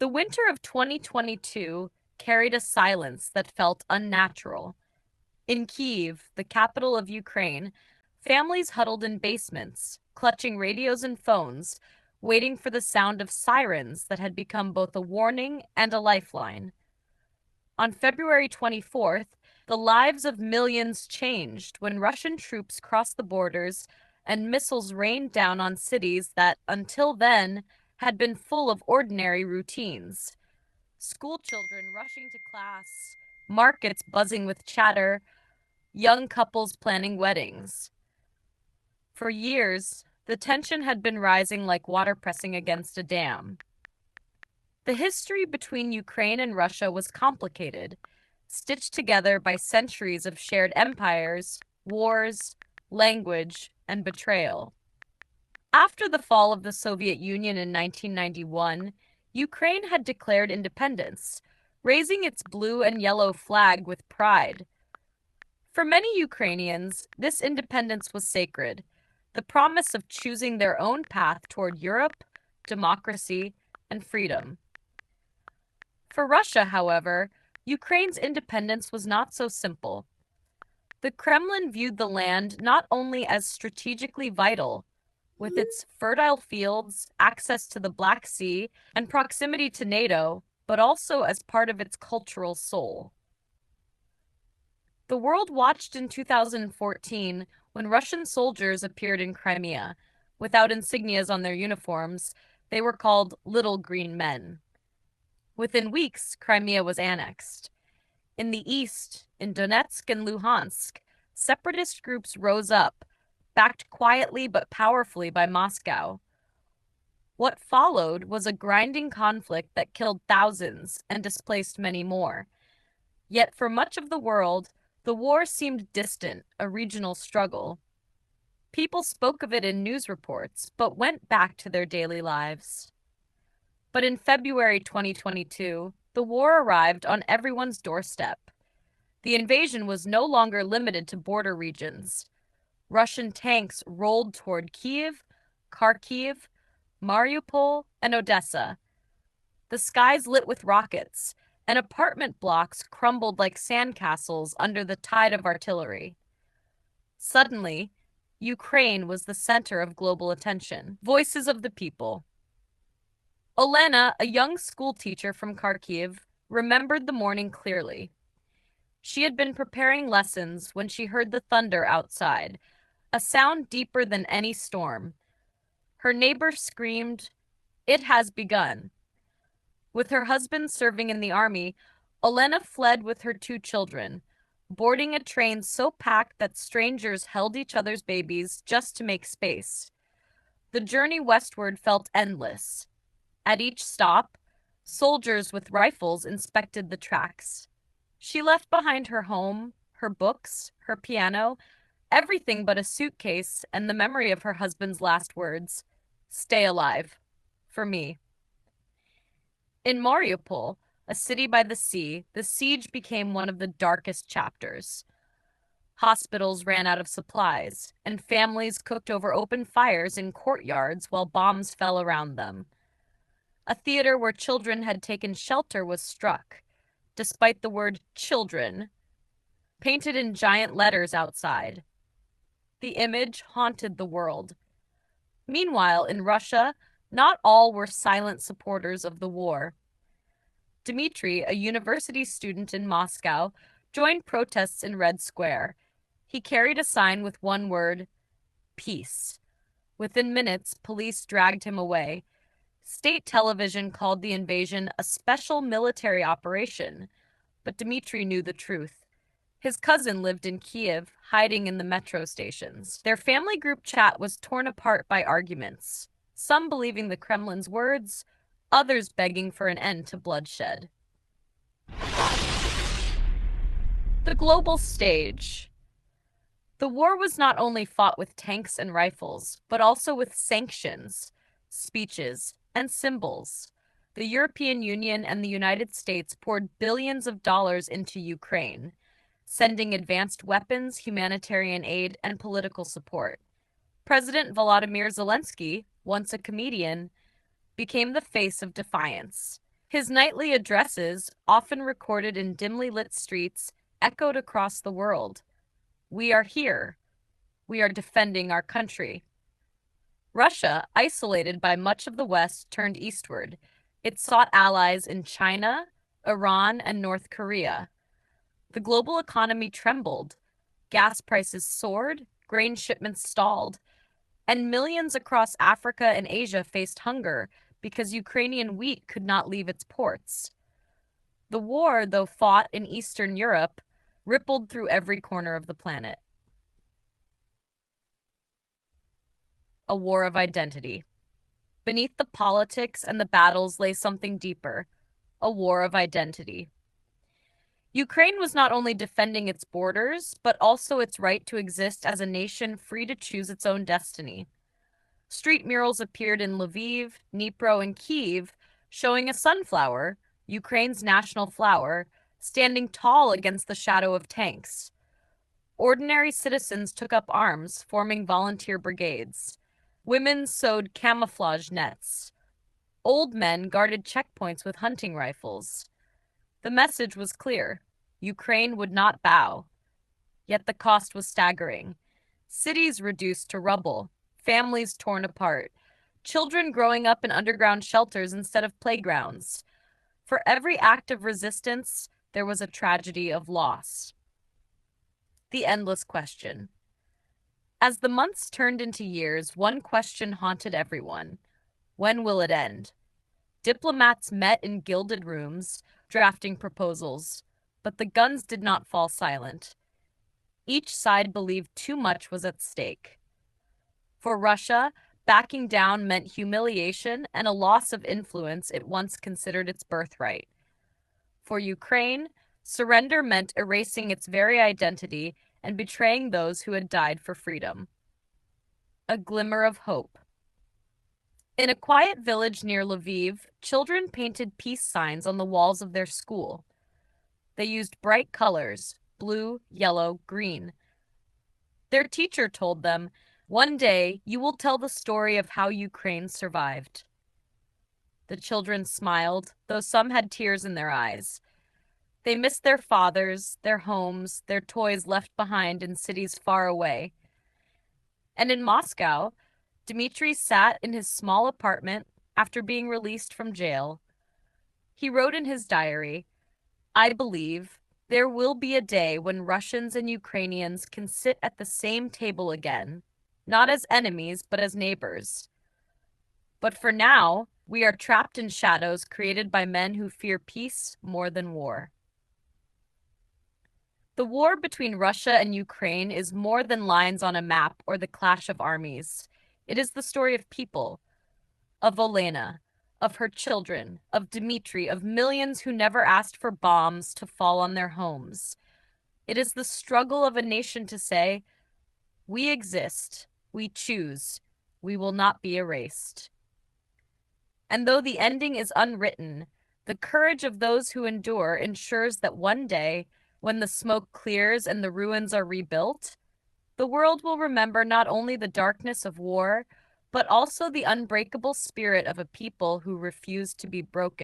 The winter of 2022 carried a silence that felt unnatural. In Kyiv, the capital of Ukraine, families huddled in basements, clutching radios and phones, waiting for the sound of sirens that had become both a warning and a lifeline. On February 24th, the lives of millions changed when Russian troops crossed the borders and missiles rained down on cities that, until then, had been full of ordinary routines. School children rushing to class, markets buzzing with chatter, young couples planning weddings. For years, the tension had been rising like water pressing against a dam. The history between Ukraine and Russia was complicated, stitched together by centuries of shared empires, wars, language, and betrayal. After the fall of the Soviet Union in 1991, Ukraine had declared independence, raising its blue and yellow flag with pride. For many Ukrainians, this independence was sacred, the promise of choosing their own path toward Europe, democracy, and freedom. For Russia, however, Ukraine's independence was not so simple. The Kremlin viewed the land not only as strategically vital, with its fertile fields, access to the Black Sea, and proximity to NATO, but also as part of its cultural soul. The world watched in 2014 when Russian soldiers appeared in Crimea. Without insignias on their uniforms, they were called Little Green Men. Within weeks, Crimea was annexed. In the east, in Donetsk and Luhansk, separatist groups rose up, backed quietly but powerfully by Moscow. What followed was a grinding conflict that killed thousands and displaced many more. Yet for much of the world, the war seemed distant, a regional struggle. People spoke of it in news reports, but went back to their daily lives. But in February 2022, the war arrived on everyone's doorstep. The invasion was no longer limited to border regions. Russian tanks rolled toward Kyiv, Kharkiv, Mariupol, and Odessa. The skies lit with rockets, and apartment blocks crumbled like sandcastles under the tide of artillery. Suddenly, Ukraine was the center of global attention. Voices of the people. Olena, a young schoolteacher from Kharkiv, remembered the morning clearly. She had been preparing lessons when she heard the thunder outside, a sound deeper than any storm. Her neighbor screamed, "It has begun." With her husband serving in the army, Olena fled with her two children, boarding a train so packed that strangers held each other's babies just to make space. The journey westward felt endless. At each stop, soldiers with rifles inspected the tracks. She left behind her home, her books, her piano, everything but a suitcase and the memory of her husband's last words, "Stay alive. For me." In Mariupol, a city by the sea, the siege became one of the darkest chapters. Hospitals ran out of supplies, and families cooked over open fires in courtyards while bombs fell around them. A theater where children had taken shelter was struck, despite the word "children" painted in giant letters outside. The image haunted the world. Meanwhile, in Russia, not all were silent supporters of the war. Dmitry, a university student in Moscow, joined protests in Red Square. He carried a sign with one word, "Peace." Within minutes, police dragged him away. State television called the invasion a special military operation, but Dmitry knew the truth. His cousin lived in Kyiv, hiding in the metro stations. Their family group chat was torn apart by arguments, some believing the Kremlin's words, others begging for an end to bloodshed. The global stage. The war was not only fought with tanks and rifles, but also with sanctions, speeches, and symbols. The European Union and the United States poured billions of dollars into Ukraine, sending advanced weapons, humanitarian aid, and political support. President Volodymyr Zelensky, once a comedian, became the face of defiance. His nightly addresses, often recorded in dimly lit streets, echoed across the world. We are here. We are defending our country. Russia, isolated by much of the West, turned eastward. It sought allies in China, Iran, and North Korea. The global economy trembled. Gas prices soared, grain shipments stalled, and millions across Africa and Asia faced hunger because Ukrainian wheat could not leave its ports. The war, though fought in Eastern Europe, rippled through every corner of the planet. A war of identity. Beneath the politics and the battles lay something deeper, a war of identity. Ukraine was not only defending its borders, but also its right to exist as a nation free to choose its own destiny. Street murals appeared in Lviv, Dnipro, and Kyiv, showing a sunflower, Ukraine's national flower, standing tall against the shadow of tanks. Ordinary citizens took up arms, forming volunteer brigades. Women sewed camouflage nets. Old men guarded checkpoints with hunting rifles. The message was clear. Ukraine would not bow. Yet the cost was staggering. Cities reduced to rubble, families torn apart, children growing up in underground shelters instead of playgrounds. For every act of resistance, there was a tragedy of loss. The endless question. As the months turned into years, one question haunted everyone. When will it end? Diplomats met in gilded rooms, drafting proposals, but the guns did not fall silent. Each side believed too much was at stake. For Russia, backing down meant humiliation and a loss of influence it once considered its birthright. For Ukraine, surrender meant erasing its very identity and betraying those who had died for freedom. A glimmer of hope. In a quiet village near Lviv, children painted peace signs on the walls of their school. They used bright colors, blue, yellow, green. Their teacher told them, "One day you will tell the story of how Ukraine survived." The children smiled, though some had tears in their eyes. They missed their fathers, their homes, their toys left behind in cities far away. And in Moscow, Dmitri sat in his small apartment after being released from jail. He wrote in his diary, "I believe there will be a day when Russians and Ukrainians can sit at the same table again, not as enemies, but as neighbors. But for now, we are trapped in shadows created by men who fear peace more than war." The war between Russia and Ukraine is more than lines on a map or the clash of armies. It is the story of people, of Olena, of her children, of Dmitri, of millions who never asked for bombs to fall on their homes. It is the struggle of a nation to say, "We exist, we choose, we will not be erased." And though the ending is unwritten, the courage of those who endure ensures that one day, when the smoke clears and the ruins are rebuilt, the world will remember not only the darkness of war, but also the unbreakable spirit of a people who refuse to be broken.